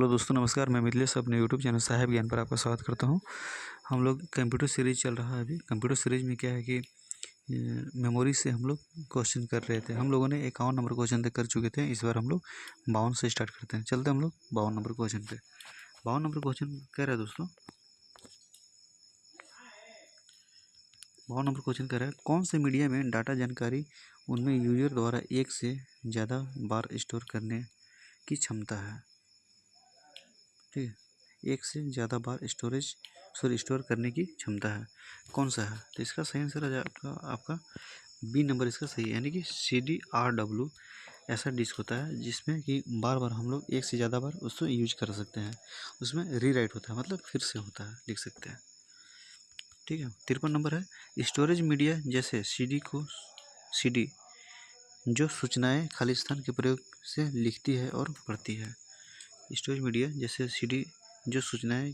Hello दोस्तों, नमस्कार। मैं मिथिलेश अपने यूट्यूब चैनल साहेब ज्ञान पर आपका स्वागत करता हूं। हम लोग कंप्यूटर सीरीज चल रहा है अभी। कंप्यूटर सीरीज में क्या है कि मेमोरी से हम लोग क्वेश्चन कर रहे थे। हम लोगों ने 51 नंबर क्वेश्चन तक कर चुके थे। इस बार हम लोग 52 से स्टार्ट करते हैं। चलते हम लोग 52 नंबर क्वेश्चन पे। 52 नंबर क्वेश्चन कह रहा है दोस्तों, 52 नंबर क्वेश्चन कह रहा है, कौन से मीडिया में डाटा जानकारी उनमें यूजर द्वारा एक से ज़्यादा बार स्टोर करने की क्षमता है। ठीक है, एक से ज़्यादा बार स्टोर करने की क्षमता है, कौन सा है? तो इसका सही आंसर आ जाएगा आपका बी नंबर। इसका सही है, यानी कि CDRW ऐसा डिस्क होता है जिसमें कि बार बार हम लोग एक से ज़्यादा बार उसको यूज कर सकते हैं। उसमें रीराइट होता है, मतलब फिर से होता है, लिख सकते हैं। ठीक है, 53 नंबर है, स्टोरेज मीडिया जैसे CD जो सूचनाएं खालिस्तान के प्रयोग से लिखती है और पढ़ती है। स्टोरेज मीडिया जैसे CD जो सूचनाएं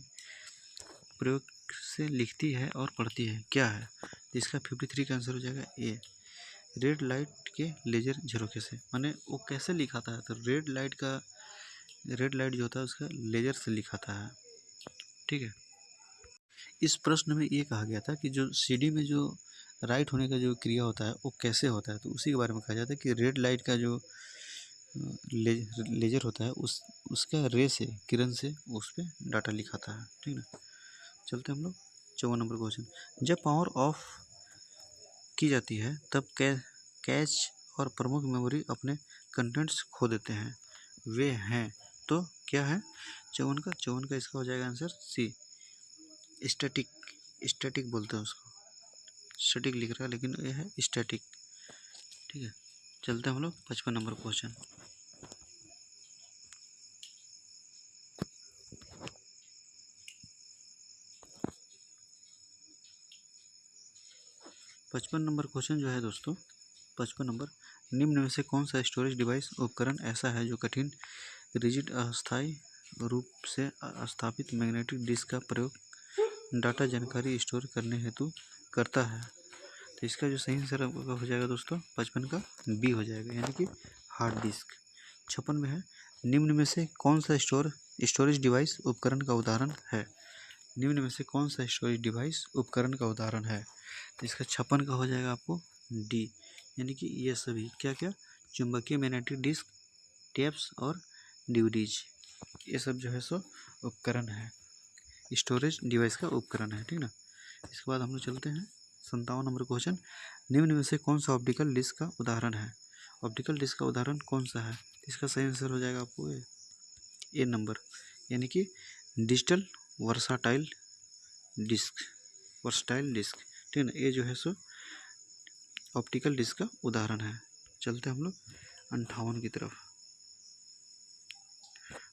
प्रयोग से लिखती है और पढ़ती है, क्या है? इसका 53 का आंसर हो जाएगा ए, रेड लाइट के लेजर झरोखे से। माने वो कैसे लिखाता है? तो रेड लाइट जो होता है उसका लेजर से लिखाता है। ठीक है, इस प्रश्न में ये कहा गया था कि जो CD में जो राइट होने का जो क्रिया होता है वो कैसे होता है, तो उसी के बारे में कहा जाता है कि रेड लाइट का जो लेजर होता है उसका रे से, किरण से उस पर डाटा लिखाता है। ठीक है ना, चलते हम लोग 54 नंबर क्वेश्चन। जब पावर ऑफ की जाती है तब कैच और प्रमुख मेमोरी अपने कंटेंट्स खो देते हैं, वे हैं, तो क्या है? 54 का इसका हो जाएगा आंसर सी, स्टैटिक बोलते हैं उसको। स्टैटिक लिख रहा है लेकिन ये है स्टैटिक। ठीक है, चलते हैं हम लोग 55 नंबर क्वेश्चन। 55 नंबर क्वेश्चन जो है दोस्तों, 55 नंबर, निम्न में से कौन सा स्टोरेज डिवाइस उपकरण ऐसा है जो कठिन रिजिड अस्थायी रूप से स्थापित मैग्नेटिक डिस्क का प्रयोग डाटा जानकारी स्टोर करने हेतु करता है? तो इसका जो सही आंसर हो जाएगा दोस्तों 55 का बी हो जाएगा, यानी कि हार्ड डिस्क। 56 में है, निम्न में से कौन सा स्टोरेज डिवाइस उपकरण का उदाहरण है? निम्न में से कौन सा स्टोरेज डिवाइस उपकरण का उदाहरण है? तो इसका 56 का हो जाएगा आपको डी, यानी कि ये सभी क्या क्या, चुंबकीय मैग्नेटिक डिस्क, टेप्स और DVDs, ये सब जो है सो उपकरण है, स्टोरेज डिवाइस का उपकरण है। ठीक ना, इसके बाद हम लोग चलते हैं 57 नंबर क्वेश्चन। निम्न में से कौन सा ऑप्टिकल डिस्क का उदाहरण है? ऑप्टिकल डिस्क का उदाहरण कौन सा है? इसका सही आंसर हो जाएगा आपको ए नंबर, यानी कि डिजिटल वर्साटाइल डिस्क। ठीक है ना, ये जो है सो ऑप्टिकल डिस्क का उदाहरण है। चलते हम लोग 58 की तरफ।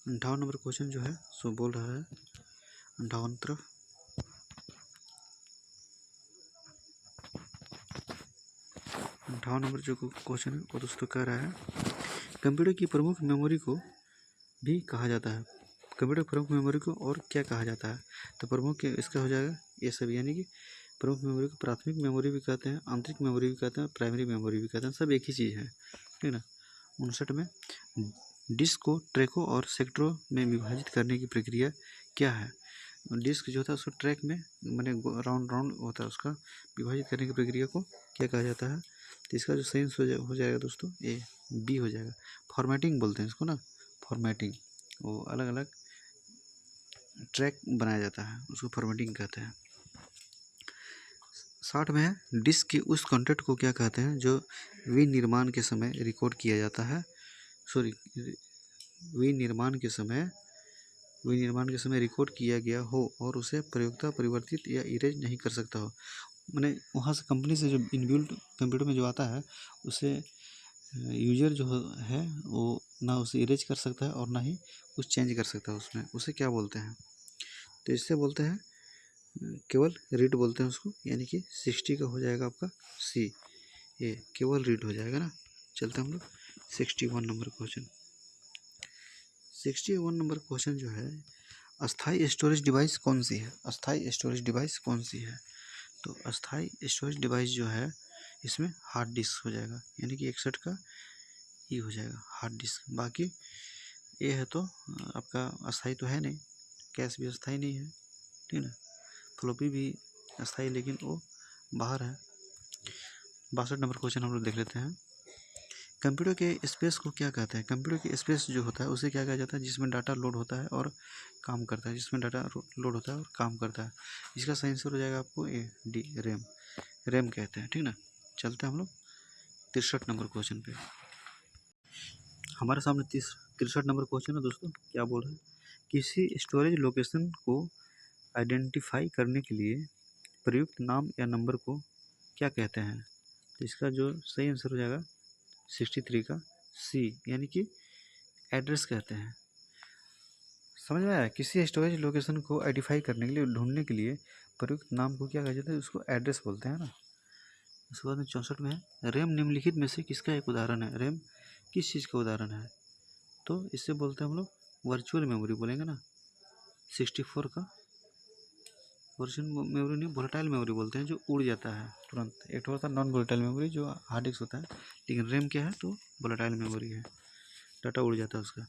58 नंबर क्वेश्चन जो है सो बोल रहा है 58 तरफ, 58 नंबर जो क्वेश्चन है वो दोस्तों कह रहा है, कंप्यूटर की प्रमुख मेमोरी को भी कहा जाता है। कंप्यूटर प्रमुख मेमोरी को और क्या कहा जाता है? तो प्रमुख इसका हो जाएगा ये सब, यानी कि प्रमुख मेमोरी को प्राथमिक मेमोरी भी कहते हैं, आंतरिक मेमोरी भी कहते हैं, प्राइमरी मेमोरी भी कहते हैं, सब एक ही चीज़ है। ठीक है ना। 59 में, डिस्क को ट्रैकों और सेक्टरों में विभाजित करने की प्रक्रिया क्या है? डिस्क जो होता है उसको ट्रैक में मैंने राउंड होता है, उसका विभाजित करने की प्रक्रिया को क्या कहा जाता है? तो इसका जो सही हो जाएगा दोस्तों ए बी हो जाएगा, फॉर्मेटिंग बोलते हैं इसको ना, फॉर्मेटिंग। वो अलग अलग ट्रैक बनाया जाता है, उसको फॉर्मेटिंग कहते हैं। 60 में है, डिस्क के उस कंटेंट को क्या कहते हैं जो विनिर्माण के समय रिकॉर्ड किया जाता है, विनिर्माण के समय रिकॉर्ड किया गया हो और उसे प्रयोक्ता परिवर्तित या इरेज नहीं कर सकता हो। मैंने वहाँ से कंपनी से जो इनबिल्ट कंप्यूटर में जो आता है उसे यूजर जो है वो ना उसे इरेज कर सकता है और ना ही कुछ चेंज कर सकता है उसमें, उसे क्या बोलते हैं? तो इससे बोलते हैं केवल रीड बोलते हैं उसको, यानी कि 60 का हो जाएगा आपका सी, ये केवल रीड हो जाएगा ना। चलते हम लोग 61 नंबर क्वेश्चन। 61 नंबर क्वेश्चन जो है, अस्थाई स्टोरेज डिवाइस कौन सी है? अस्थाई स्टोरेज डिवाइस कौन सी है? तो अस्थाई स्टोरेज डिवाइस जो है इसमें हार्ड डिस्क हो जाएगा, यानी कि 61 का ई हो जाएगा हार्ड डिस्क। बाकी ए है तो आपका अस्थाई तो है नहीं, कैश भी अस्थाई नहीं है, ठीक है ना। फ्लॉपी भी अस्थाई, लेकिन वो बाहर है। 62 नंबर क्वेश्चन हम लोग देख लेते हैं। कंप्यूटर के स्पेस को क्या कहते हैं? कंप्यूटर के स्पेस जो होता है उसे क्या कहा जाता है? जिसमें डाटा लोड होता है और काम करता है, जिसमें डाटा लोड होता है और काम करता है। इसका सही आंसर हो जाएगा आपको ए डी, रैम। रैम कहते हैं, ठीक ना। चलते हैं हम लोग 63 नंबर क्वेश्चन पे। हमारे सामने 63 नंबर क्वेश्चन है दोस्तों। क्या बोल रहे हैं? किसी स्टोरेज लोकेशन को आइडेंटिफाई करने के लिए प्रयुक्त नाम या नंबर को क्या कहते हैं? तो इसका जो सही आंसर हो जाएगा 63 का सी, यानी कि एड्रेस कहते हैं। समझ में आया? किसी स्टोरेज लोकेशन को आइडेंटिफाई करने के लिए, ढूंढने के लिए प्रयुक्त नाम को क्या कहा जाता है? उसको एड्रेस बोलते हैं ना। उसके बाद में 64 में है, रैम निम्नलिखित में से किसका एक उदाहरण है? रैम किस चीज़ का उदाहरण है? तो इससे बोलते हैं हम लोग वर्चुअल मेमोरी बोलेंगे ना। 64 का वर्चुअल मेमोरी नहीं, वोलेटाइल मेमोरी बोलते हैं, जो उड़ जाता है तुरंत। एक होता है नॉन वोलेटाइल मेमोरी जो हार्ड डिस्क होता है, लेकिन रैम क्या है? तो वोलेटाइल मेमोरी है, डाटा उड़ जाता है उसका।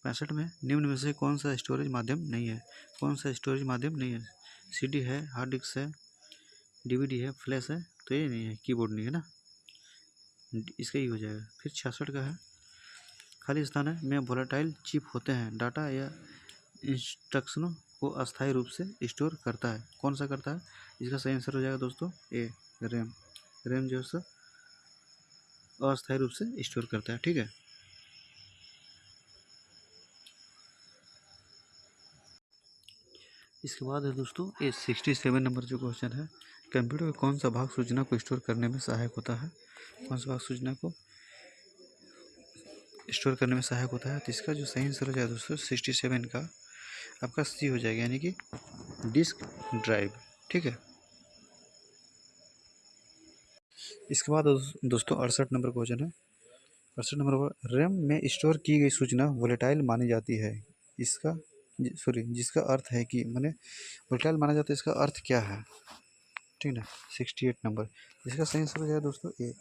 65 में निम्न में से कौन सा स्टोरेज माध्यम नहीं है? कौन सा स्टोरेज माध्यम नहीं है? सीडी है, हार्ड डिस्क है, डीवीडी है, फ्लैश है, तो ये नहीं है, कीबोर्ड नहीं है ना, इसका ही हो जाएगा। फिर 66 का है, खाली स्थान है में वोलेटाइल चिप होते हैं, डाटा या इंस्ट्रक्शनों को अस्थायी रूप से स्टोर करता है। कौन सा करता है? इसका सही आंसर हो जाएगा दोस्तों ए, रैम। रैम जो है अस्थायी रूप से स्टोर करता है, ठीक है। इसके बाद है दोस्तों ये 67 नंबर जो क्वेश्चन है, कंप्यूटर का कौन सा भाग सूचना को स्टोर करने में सहायक होता है? कौन सा भाग सूचना को स्टोर करने में सहायक होता है? तो इसका जो सही आंसर हो जाएगा दोस्तों 67 का आपका सी हो जाएगा, यानी कि डिस्क ड्राइव, ठीक है। इसके बाद दोस्तों 68 नंबर क्वेश्चन है। 68 नंबर पर रैम में स्टोर की गई सूचना वोलेटाइल मानी जाती है, इसका जिसका अर्थ है कि मैंने वोलेटाइल माना जाता है, इसका अर्थ क्या है? ठीक ना। 68 नंबर, इसका सही आंसर हो जाएगा दोस्तों ए।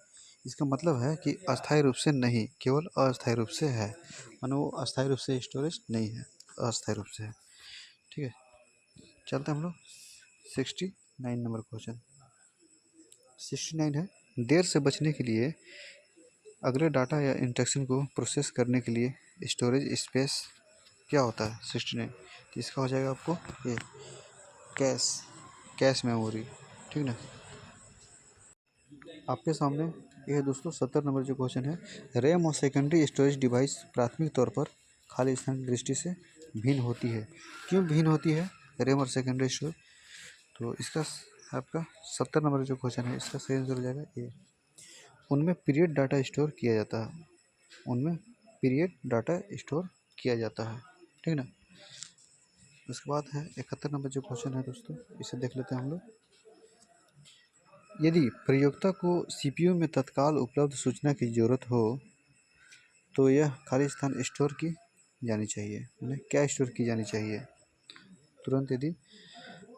इसका मतलब है कि अस्थायी रूप से नहीं, केवल अस्थायी रूप से है, मानो वो अस्थायी रूप से स्टोरेज नहीं है, अस्थायी रूप से है, ठीक है। चलते हैं हम लोग 69 नंबर क्वेश्चन। 69 है, देर से बचने के लिए अगले डाटा या इंस्ट्रक्शन को प्रोसेस करने के लिए स्टोरेज स्पेस क्या होता है? 69, तो इसका हो जाएगा आपको ये कैश, कैश मेमोरी, ठीक ना। आपके सामने ये है दोस्तों 70 नंबर जो क्वेश्चन है, रैम और सेकेंडरी स्टोरेज डिवाइस प्राथमिक तौर पर खाली स्थान की दृष्टि से भिन्न होती है। क्यों भिन्न होती है रैम और सेकेंडरी स्टोरेज? तो इसका आपका 70 नंबर जो क्वेश्चन है, इसका सही आंसर हो जाएगा ए, उनमें पीरियड डाटा स्टोर किया जाता है, उनमें पीरियड डाटा स्टोर किया जाता है, ठीक ना। उसके बाद है 71 नंबर जो क्वेश्चन है दोस्तों, इसे देख लेते हैं हम लोग। यदि प्रयोक्ता को सीपीयू में तत्काल उपलब्ध सूचना की ज़रूरत हो तो यह खाली स्थान स्टोर की जानी चाहिए, उन्हें क्या स्टोर की जानी चाहिए तुरंत, यदि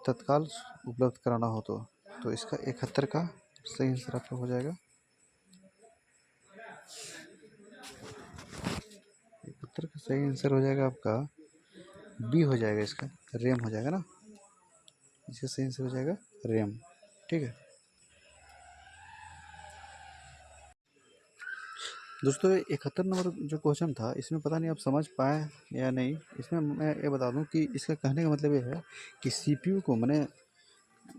तत्काल उपलब्ध कराना हो तो इसका 71 का सही आंसर आपका हो जाएगा 71 का सही आंसर हो जाएगा आपका बी हो जाएगा, इसका रैम हो जाएगा ना, इसका सही आंसर हो जाएगा रैम, ठीक है। दोस्तों 71 नंबर जो क्वेश्चन था, इसमें पता नहीं आप समझ पाए या नहीं। इसमें मैं ये बता दूं कि इसका कहने का मतलब ये है कि सीपीयू को, मैंने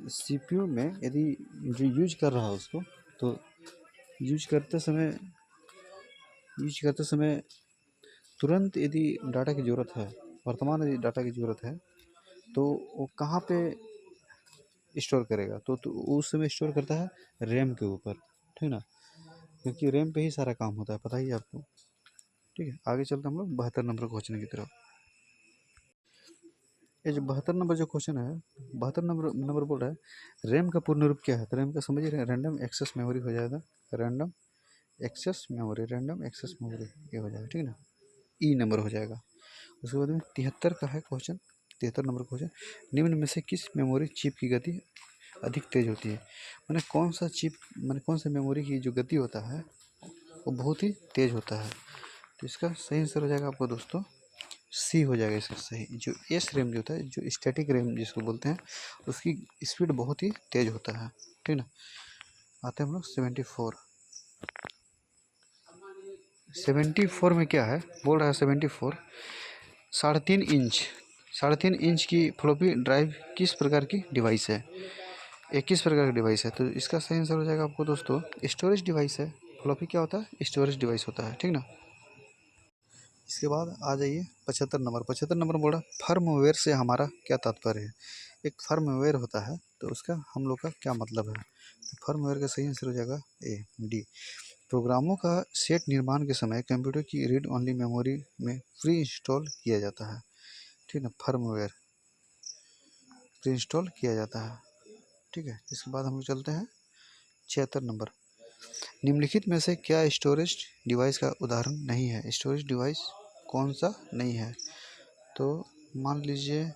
सीपीयू में यदि जो यूज कर रहा है उसको, तो यूज करते समय तुरंत यदि डाटा की ज़रूरत है, वर्तमान यदि डाटा की ज़रूरत है, तो वो कहाँ पे स्टोर करेगा? तो उस समय स्टोर करता है रैम के ऊपर, ठीक ना, क्योंकि रैम पे ही सारा काम होता है, पता ही है आपको, ठीक है। आगे चलते हम लोग 72 नंबर क्वेश्चन की तरफ। ये जो 72 नंबर जो क्वेश्चन है, 72 नंबर बोल रहा है रैम का पूर्ण रूप क्या है? तो रैम का समझिए रैंडम एक्सेस मेमोरी हो जाएगा, random access memory, random access memory ये हो जाएगा, ठीक ना, ई नंबर हो जाएगा। उसके बाद में 73 का है क्वेश्चन, 73 नंबर क्वेश्चन, निम्न में से किस मेमोरी चिप की गति अधिक तेज होती है? मैंने कौन सा चिप, मैंने कौन सा मेमोरी की जो गति होता है वो बहुत ही तेज होता है? तो इसका सही आंसर हो जाएगा आपको दोस्तों सी हो जाएगा इसका सही। जो एस रैम जो होता है, जो स्टैटिक रैम जिसको बोलते हैं, उसकी स्पीड बहुत ही तेज होता है, ठीक ना। आते हैं हम लोग 74। 74 में क्या है, बोल रहा है 74 3.5 इंच 3.5 इंच की फ्लॉपी ड्राइव किस प्रकार की डिवाइस है। 21 प्रकार का डिवाइस है, तो इसका सही आंसर हो जाएगा आपको दोस्तों स्टोरेज डिवाइस है। फ्लॉपी क्या होता है, स्टोरेज डिवाइस होता है, ठीक ना। इसके बाद आ जाइए 75 नंबर। 75 नंबर बोला फर्मवेयर से हमारा क्या तात्पर्य है। एक फर्मवेयर होता है तो उसका हम लोग का क्या मतलब है। तो फर्मवेयर का सही आंसर हो जाएगा ए डी। प्रोग्रामों का सेट निर्माण के समय कंप्यूटर की रीड ओनली मेमोरी में प्री इंस्टॉल किया जाता है, ठीक है। फर्मवेयर प्री इंस्टॉल किया जाता है, ठीक है। इसके बाद हम लोग चलते हैं 76 नंबर। निम्नलिखित में से क्या स्टोरेज डिवाइस का उदाहरण नहीं है। स्टोरेज डिवाइस कौन सा नहीं है, तो मान लीजिए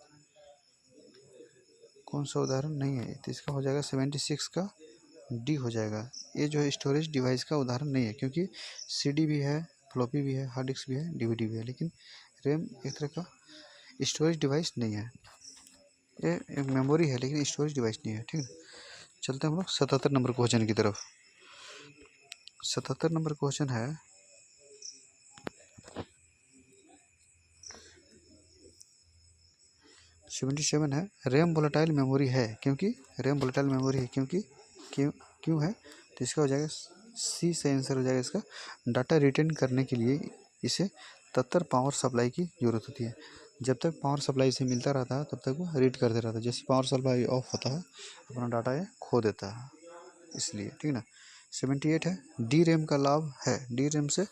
कौन सा उदाहरण नहीं है, तो इसका हो जाएगा 76 का डी हो जाएगा। ये जो है स्टोरेज डिवाइस का उदाहरण नहीं है, क्योंकि सीडी भी है, फ्लॉपी भी है, हार्ड डिस्क भी है, डीवीडी भी है, लेकिन रैम एक तरह का स्टोरेज डिवाइस नहीं है। ये एक मेमोरी है लेकिन स्टोरेज डिवाइस नहीं है, ठीक है। चलते हैं हम लोग 77 नंबर क्वेश्चन की तरफ। 77 नंबर क्वेश्चन है 77 है रैम वोलेटाइल मेमोरी है क्योंकि रैम वोलेटाइल मेमोरी है क्योंकि क्यों क्यों है, तो इसका हो जाएगा सी से आंसर हो जाएगा इसका। डाटा रिटेन करने के लिए इसे तत्तर पावर सप्लाई की ज़रूरत होती है। जब तक पावर सप्लाई से मिलता रहता है तब तक वो रीड करते रहता है। जैसे पावर सप्लाई ऑफ होता है अपना डाटा ये खो देता है, इसलिए, ठीक ना। 78 है डी रैम का लाभ है। डी रैम से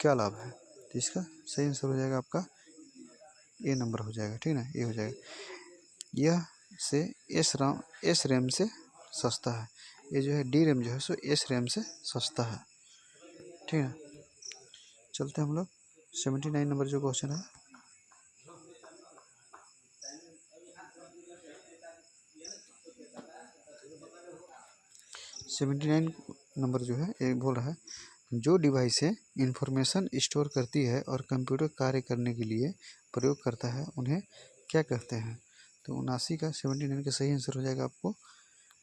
क्या लाभ है, तो इसका सही आंसर हो जाएगा आपका ए नंबर हो जाएगा, ठीक ना। ये हो जाएगा यह से एस रैम से सस्ता है। ये जो है डी रैम जो है सो एस रैम से सस्ता है, ठीक है। चलते हैं हम लोग 79 नंबर जो क्वेश्चन है। 79 नंबर जो है एक बोल रहा है जो डिवाइसें इंफॉर्मेशन स्टोर करती है और कंप्यूटर कार्य करने के लिए प्रयोग करता है उन्हें क्या कहते हैं। तो 79 का 79 का सही आंसर हो जाएगा आपको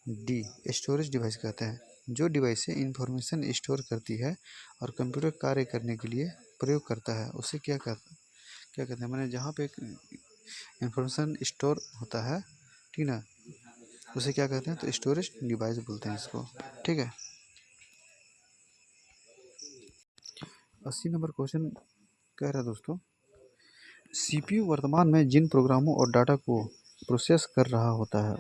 डी स्टोरेज डिवाइस कहते हैं। जो डिवाइस इंफॉर्मेशन स्टोर करती है और कंप्यूटर कार्य करने के लिए प्रयोग करता है उसे क्या कहते हैं, मैंने जहाँ पे इंफॉर्मेशन स्टोर होता है, ठीक ना, उसे क्या कहते हैं, तो स्टोरेज डिवाइस बोलते हैं इसको, ठीक है। 80 नंबर क्वेश्चन कह रहा है दोस्तों सीपीयू वर्तमान में जिन प्रोग्रामों और डाटा को प्रोसेस कर रहा होता है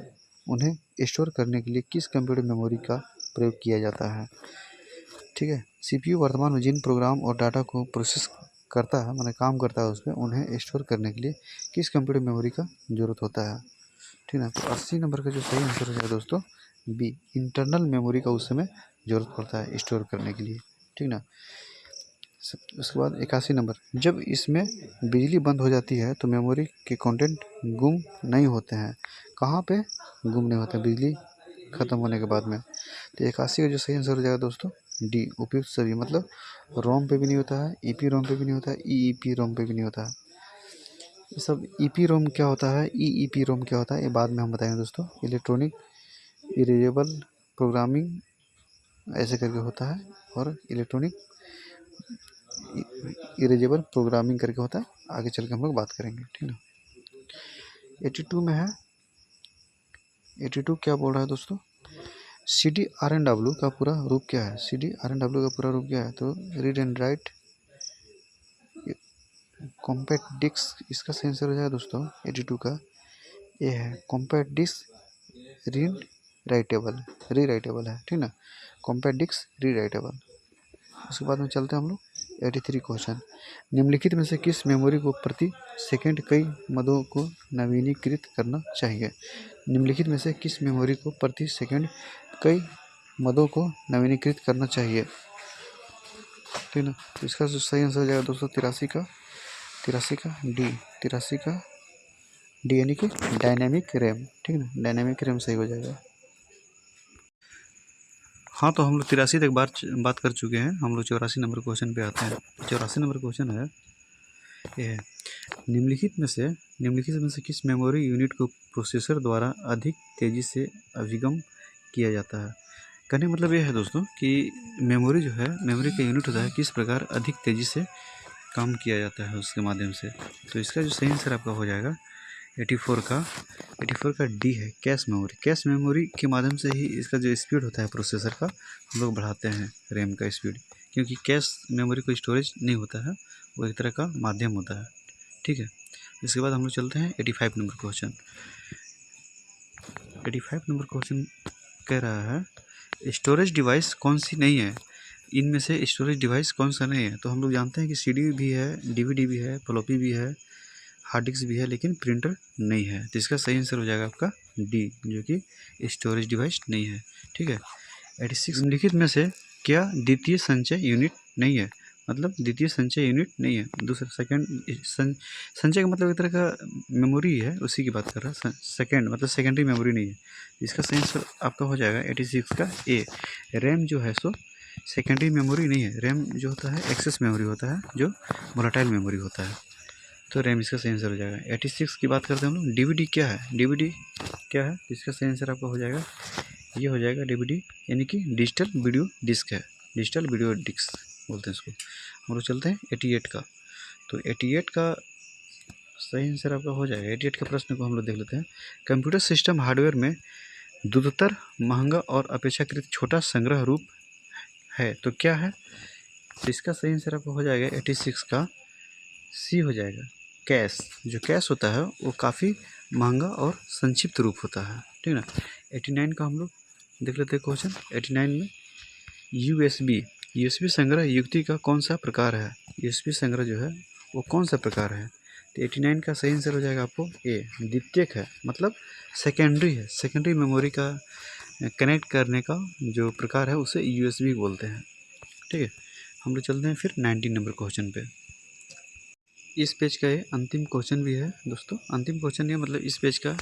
उन्हें स्टोर करने के लिए किस कंप्यूटर मेमोरी का प्रयोग किया जाता है, ठीक है। सीपीयू वर्तमान में जिन प्रोग्राम और डाटा को प्रोसेस करता है, माने काम करता है उस पर, उन्हें स्टोर करने के लिए किस कंप्यूटर मेमोरी का ज़रूरत होता है, ठीक है। तो 80 नंबर का जो सही आंसर हो जाएगा दोस्तों बी इंटरनल मेमोरी का उस समय ज़रूरत पड़ता है स्टोर करने के लिए, ठीक ना। उसके बाद 81 नंबर जब इसमें बिजली बंद हो जाती है तो मेमोरी के कंटेंट गुम नहीं होते हैं। कहाँ पे गुम नहीं होते, बिजली ख़त्म होने के बाद में। तो 81 का जो सही आंसर हो जाएगा दोस्तों डी उपयुक्त सभी, मतलब रोम पे भी नहीं होता है, ईपी रोम पे भी नहीं होता है, ईईपी रोम पे भी नहीं होता है। ये सब ईपी रोम क्या होता है, ईईपी रोम क्या होता है, ये बाद में हम बताएंगे दोस्तों। इलेक्ट्रॉनिक इरेजेबल प्रोग्रामिंग ऐसे करके होता है और इलेक्ट्रॉनिक इरेजेबल प्रोग्रामिंग करके होता है, आगे चल के हम लोग बात करेंगे, ठीक ना। 82 में है 82 क्या बोल रहा है दोस्तों C D R N W का पूरा रूप क्या है। C D R N W का पूरा रूप क्या है, तो read and write compact disc, इसका सही आंसर हो जाएगा दोस्तों 82 का ये है कॉम्पैक्ट डिस्क रीड राइटेबल री राइटेबल है, ठीक ना। कॉम्पैक्ट डिस्क री राइटेबल। उसके बाद में चलते हैं हम लोग 83 क्वेश्चन निम्नलिखित में से किस मेमोरी को प्रति सेकंड कई मदों को नवीनीकृत करना चाहिए। निम्नलिखित में से किस मेमोरी को प्रति सेकंड कई मदों को नवीनीकृत करना चाहिए, ठीक ना। तो इसका जो सही आंसर हो जाएगा दोस्तों 83 का डी 83 का डी यानी कि डायनेमिक रैम, ठीक ना, डायनेमिक रैम सही हो जाएगा। हाँ, तो हम लोग 83 तक बात कर चुके हैं। हम लोग 84 नंबर क्वेश्चन पे आते हैं। 84 नंबर क्वेश्चन है ये है निम्नलिखित में से किस मेमोरी यूनिट को प्रोसेसर द्वारा अधिक तेज़ी से अभिगम किया जाता है। कहने का मतलब ये है दोस्तों कि मेमोरी जो है, मेमोरी का यूनिट होता है किस प्रकार अधिक तेज़ी से काम किया जाता है उसके माध्यम से। तो इसका जो सही आंसर आपका हो जाएगा 84 का डी है, कैश मेमोरी। कैश मेमोरी के माध्यम से ही इसका जो स्पीड होता है प्रोसेसर का, हम लोग बढ़ाते हैं रैम का स्पीड, क्योंकि कैश मेमोरी को स्टोरेज नहीं होता है, वो एक तरह का माध्यम होता है। ठीक है, इसके बाद हम लोग चलते हैं 85 नंबर क्वेश्चन। 85 नंबर क्वेश्चन कह रहा है स्टोरेज डिवाइस कौन सी नहीं है, इनमें से स्टोरेज डिवाइस कौन सा नहीं है। तो हम लोग जानते हैं कि सीडी भी है, डीवीडी भी है, फ्लॉपी भी है, हार्ड डिस्क भी है, लेकिन प्रिंटर नहीं है। तो इसका सही आंसर हो जाएगा आपका डी, जो कि स्टोरेज डिवाइस नहीं है। ठीक है, 86 निम्नलिखित में से क्या द्वितीय संचय यूनिट नहीं है। मतलब द्वितीय संचय यूनिट नहीं है, दूसरा संचय का मतलब एक तरह का मेमोरी है, उसी की बात कर रहा है। सेकेंड मतलब सेकेंडरी मेमोरी नहीं है। इसका सही आंसर आपका हो जाएगा 86 का ए। रैम जो है सो सेकेंडरी मेमोरी नहीं है। रैम जो होता है एक्सेस मेमोरी होता है, जो वोलेटाइल मेमोरी होता है। तो रैम इसका सही आंसर हो जाएगा। 86 की बात करते हैं हम लोग। डीवीडी क्या है, डीवीडी क्या है, इसका सही आंसर आपका हो जाएगा, ये हो जाएगा डीवीडी, यानी कि डिजिटल वीडियो डिस्क है, डिजिटल वीडियो डिस्क बोलते हैं इसको। हम लोग चलते हैं 88 का। तो 88 का सही आंसर आपका हो जाएगा। 88 का प्रश्न को हम लोग देख लेते हैं। कंप्यूटर सिस्टम हार्डवेयर में द्रुततर महंगा और अपेक्षाकृत छोटा संग्रह रूप है, तो क्या है। तो इसका सही आंसर आपका हो जाएगा 86 का सी हो जाएगा, कैश। जो कैश होता है वो काफ़ी महंगा और संक्षिप्त रूप होता है। ठीक है ना। 89 का हम लोग देख लेते हैं क्वेश्चन। 89 में यूएसबी संग्रह युक्ति का कौन सा प्रकार है। यूएसबी संग्रह जो है वो कौन सा प्रकार है। तो 89 का सही आंसर हो जाएगा आपको ए, द्वितीयक है, मतलब सेकेंडरी है। सेकेंडरी मेमोरी का कनेक्ट करने का जो प्रकार है उसे यूएसबी बोलते हैं। ठीक है, हम लोग चलते हैं फिर 19 नंबर क्वेश्चन पे। इस पेज का ये अंतिम क्वेश्चन भी है दोस्तों। अंतिम क्वेश्चन ये मतलब इस पेज का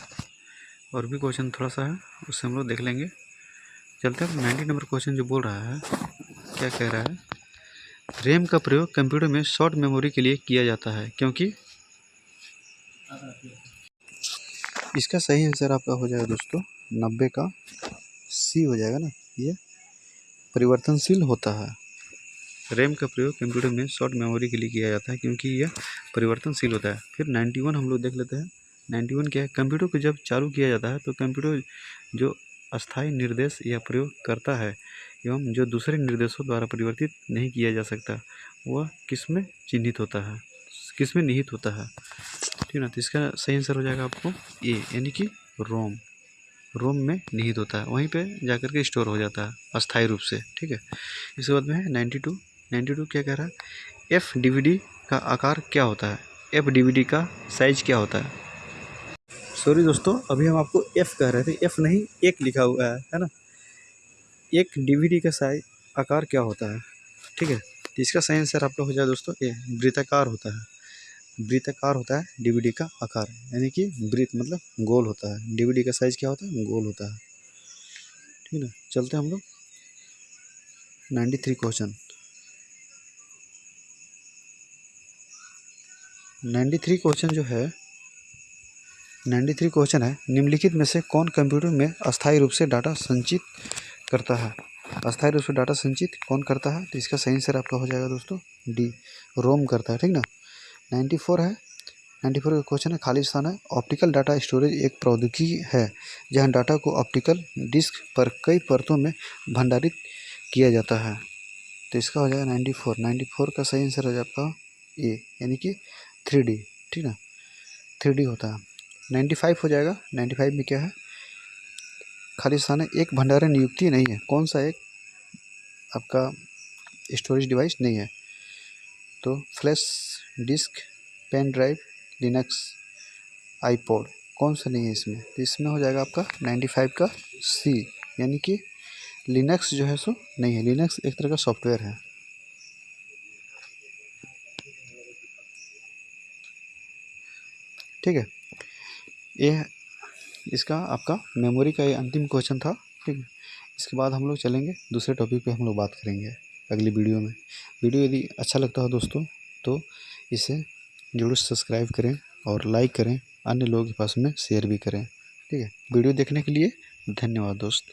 और भी क्वेश्चन थोड़ा सा है, उससे हम लोग देख लेंगे। चलते हैं 90 नंबर क्वेश्चन जो बोल रहा है, क्या कह रहा है। रैम का प्रयोग कंप्यूटर में शॉर्ट मेमोरी के लिए किया जाता है क्योंकि। इसका सही आंसर आपका हो जाएगा दोस्तों 90 का सी हो जाएगा ना, ये परिवर्तनशील होता है। रैम का प्रयोग कंप्यूटर में शॉर्ट मेमोरी के लिए किया जाता है क्योंकि यह परिवर्तनशील होता है। फिर 91 हम लोग देख लेते हैं। 91 क्या है, कंप्यूटर को जब चालू किया जाता है तो कंप्यूटर जो अस्थायी निर्देश या प्रयोग करता है एवं जो दूसरे निर्देशों द्वारा परिवर्तित नहीं किया जा सकता, वह किस में चिन्हित होता है, किस में निहित होता है। ठीक है ना। तो इसका सही आंसर हो जाएगा आपको ए, यानी कि रोम। रोम में निहित होता है, वहीं पे जाकर के स्टोर हो जाता है अस्थायी रूप से। ठीक है, इसके बाद में है 92 क्या कह रहा है। एफ डीवीडी का आकार क्या होता है, एफ डीवीडी का साइज क्या होता है। सॉरी दोस्तों, अभी हम आपको एफ कह रहे थे, एफ नहीं एक लिखा हुआ है ना। एक डीवीडी का साइज आकार क्या होता है। ठीक है, तो इसका सही आंसर आपका हो जाए दोस्तों ए, वृत्ताकार होता है। वृत्ताकार होता है डीवीडी का आकार, यानी कि वृत्त मतलब गोल होता है। डीवीडी का साइज क्या होता है, गोल होता है। ठीक है ना। चलते हैं हम लोग 93 क्वेश्चन। 93 क्वेश्चन जो है, 93 क्वेश्चन है, निम्नलिखित में से कौन कंप्यूटर में अस्थायी रूप से डाटा संचित करता है। अस्थायी रूप से डाटा संचित कौन करता है। तो इसका सही आंसर आपका हो जाएगा दोस्तों डी, रोम करता है। ठीक ना। 94 है, 94 का क्वेश्चन है, खाली स्थान है। ऑप्टिकल डाटा स्टोरेज एक प्रौद्योगिकी है जहां डाटा को ऑप्टिकल डिस्क पर कई परतों में भंडारित किया जाता है। तो इसका हो जाएगा 94 का सही आंसर हो जाएगा आपका ए, यानी कि 3D। ठीक ना, 3D होता है। 95 हो जाएगा। 95 में क्या है, खाली स्थान है, एक भंडारण नियुक्ति नहीं है। कौन सा एक आपका स्टोरेज डिवाइस नहीं है। तो flash disk, pen drive, Linux, iPod, कौन सा नहीं है इसमें। तो इसमें हो जाएगा आपका 95 का सी, यानी कि लिनक्स जो है सो नहीं है। लिनक्स एक तरह का सॉफ्टवेयर है। ठीक है, ये इसका आपका मेमोरी का ये अंतिम क्वेश्चन था। ठीक है, इसके बाद हम लोग चलेंगे दूसरे टॉपिक पे, हम लोग बात करेंगे अगली वीडियो में। वीडियो यदि अच्छा लगता हो दोस्तों तो इसे जरूर सब्सक्राइब करें और लाइक करें, अन्य लोगों के पास में शेयर भी करें। ठीक है, वीडियो देखने के लिए धन्यवाद दोस्त।